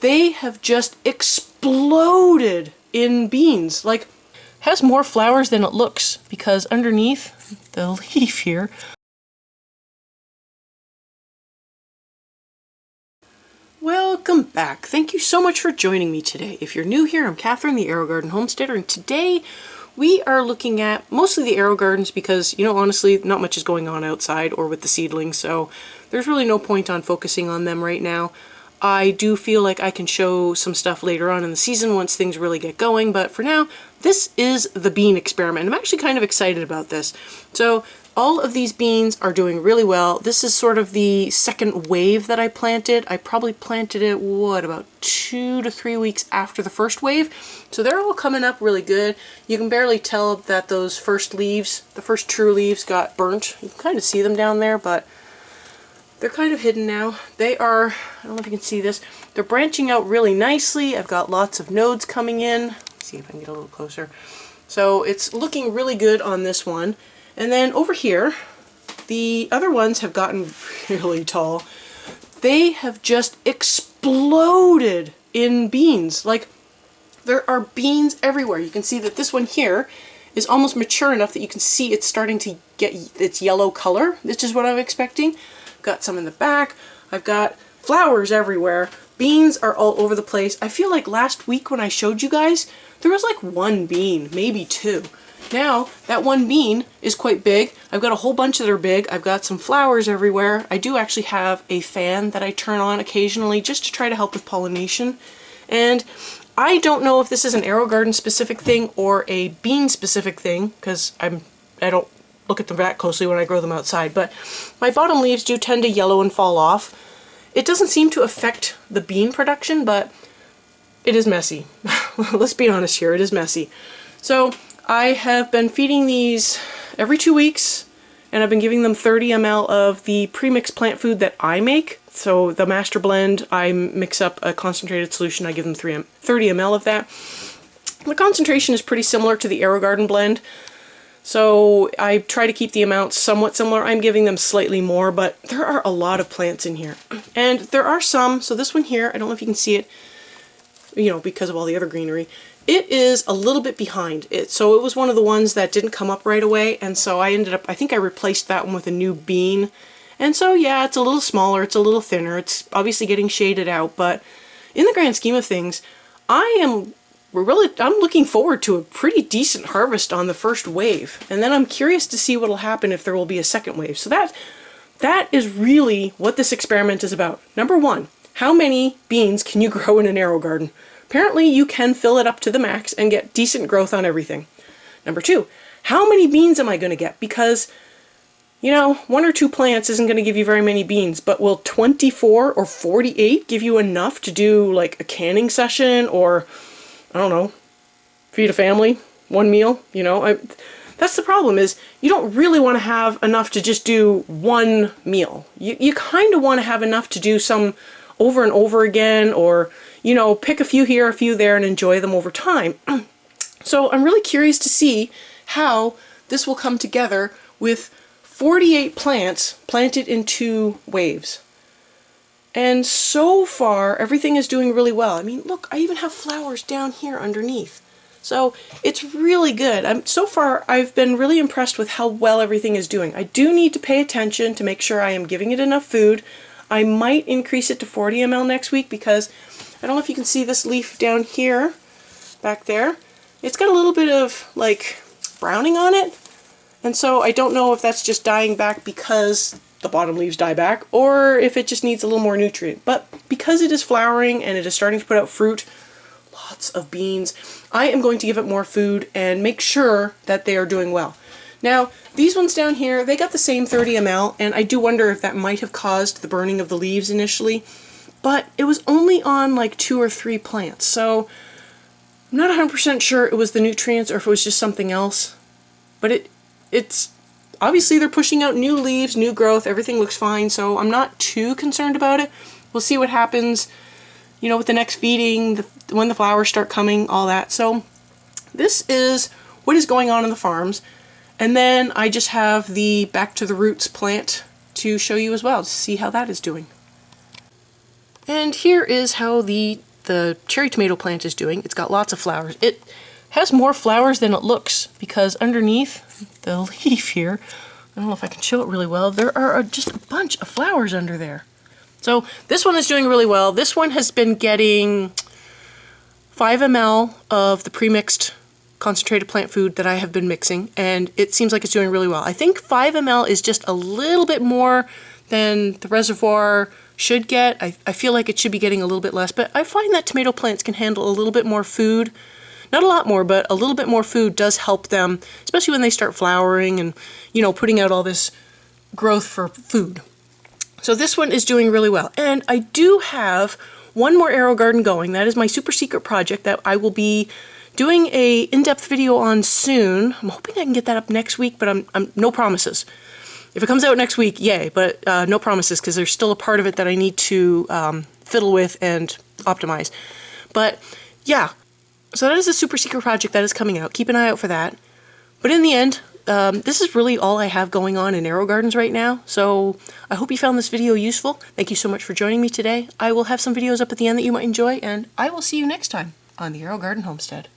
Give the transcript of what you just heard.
they have just exploded in beans. Like, has more flowers than it looks, because underneath the leaf here, welcome back. Thank you so much for joining me today. If you're new here, I'm Kathryn, the Aerogarden Homesteader, and today we are looking at mostly the Aerogardens because, you know, honestly, not much is going on outside or with the seedlings, so there's really no point on focusing on them right now. I do feel like I can show some stuff later on in the season once things really get going, but for now, this is the bean experiment. I'm actually kind of excited about this. So all of these beans are doing really well. This is sort of the second wave that I planted. I probably planted it, what, about 2 to 3 weeks after the first wave. So they're all coming up really good. You can barely tell that those first leaves, the first true leaves, got burnt. You can kind of see them down there, but they're kind of hidden now. They are, I don't know if you can see this, they're branching out really nicely. I've got lots of nodes coming in. Let's see if I can get a little closer. So it's looking really good on this one. And then over here, the other ones have gotten really tall. They have just exploded in beans. Like, there are beans everywhere. You can see that this one here is almost mature enough that you can see it's starting to get its yellow color. This is what I'm expecting. Got some in the back. I've got flowers everywhere. Beans are all over the place. I feel like last week when I showed you guys, there was like one bean, maybe two. Now, that one bean is quite big. I've got a whole bunch that are big. I've got some flowers everywhere. I do actually have a fan that I turn on occasionally just to try to help with pollination. And I don't know if this is an Aerogarden specific thing or a bean specific thing, because I don't look at them that closely when I grow them outside, but my bottom leaves do tend to yellow and fall off. It doesn't seem to affect the bean production, but it is messy. Let's be honest here, it is messy. So I have been feeding these every 2 weeks, and I've been giving them 30 ml of the premixed plant food that I make. So the master blend, I mix up a concentrated solution, I give them 30 ml of that. The concentration is pretty similar to the Aerogarden blend, so I try to keep the amounts somewhat similar. I'm giving them slightly more, but there are a lot of plants in here. And there are some, so this one here, I don't know if you can see it, you know, because of all the other greenery, it is a little bit behind it. So it was one of the ones that didn't come up right away, and so I ended up, I think I replaced that one with a new bean. And so yeah, it's a little smaller, it's a little thinner, it's obviously getting shaded out, but in the grand scheme of things, I'm looking forward to a pretty decent harvest on the first wave. And then I'm curious to see what will happen if there will be a second wave. So that is really what this experiment is about. Number one, how many beans can you grow in an Aerogarden? Apparently you can fill it up to the max and get decent growth on everything. Number two, how many beans am I going to get? Because, you know, 1 or 2 plants isn't going to give you very many beans, but will 24 or 48 give you enough to do like a canning session, or I don't know, feed a family, one meal, you know? That's the problem, is you don't really want to have enough to just do one meal. You kind of want to have enough to do some over and over again, or, you know, pick a few here, a few there, and enjoy them over time. So I'm really curious to see how this will come together with 48 plants planted in 2 waves. And so far, everything is doing really well. I mean, look, I even have flowers down here underneath. So it's really good. So far, I've been really impressed with how well everything is doing. I do need to pay attention to make sure I am giving it enough food. I might increase it to 40 ml next week, because I don't know if you can see this leaf down here, back there. It's got a little bit of like browning on it. And so I don't know if that's just dying back because the bottom leaves die back, or if it just needs a little more nutrient. But because it is flowering and it is starting to put out fruit, lots of beans, I am going to give it more food and make sure that they are doing well. Now, these ones down here, they got the same 30 ml, and I do wonder if that might have caused the burning of the leaves initially, but it was only on like 2 or 3 plants, so I'm not 100% sure it was the nutrients or if it was just something else. But it's obviously they're pushing out new leaves, new growth, everything looks fine, so I'm not too concerned about it. We'll see what happens, you know, with the next feeding, when the flowers start coming, all that. So this is what is going on in the farms. And then I just have the Back to the Roots plant to show you as well, to see how that is doing. And here is how the the cherry tomato plant is doing. It's got lots of flowers. It has more flowers than it looks because underneath the leaf here, I don't know if I can show it really well, there are just a bunch of flowers under there. So this one is doing really well. This one has been getting 5 ml of the pre-mixed concentrated plant food that I have been mixing, and it seems like it's doing really well. I think 5 ml is just a little bit more than the reservoir should get. I feel like it should be getting a little bit less, but I find that tomato plants can handle a little bit more food. Not a lot more, but a little bit more food does help them, especially when they start flowering and, you know, putting out all this growth for food. So this one is doing really well. And I do have one more Aerogarden going. That is my super secret project that I will be doing a in-depth video on soon. I'm hoping I can get that up next week, but I'm no promises. If it comes out next week, yay, but no promises because there's still a part of it that I need to fiddle with and optimize. But yeah, so that is a super secret project that is coming out. Keep an eye out for that. But in the end, this is really all I have going on in Aerogardens right now. So I hope you found this video useful. Thank you so much for joining me today. I will have some videos up at the end that you might enjoy, and I will see you next time on the Aerogarden Homestead.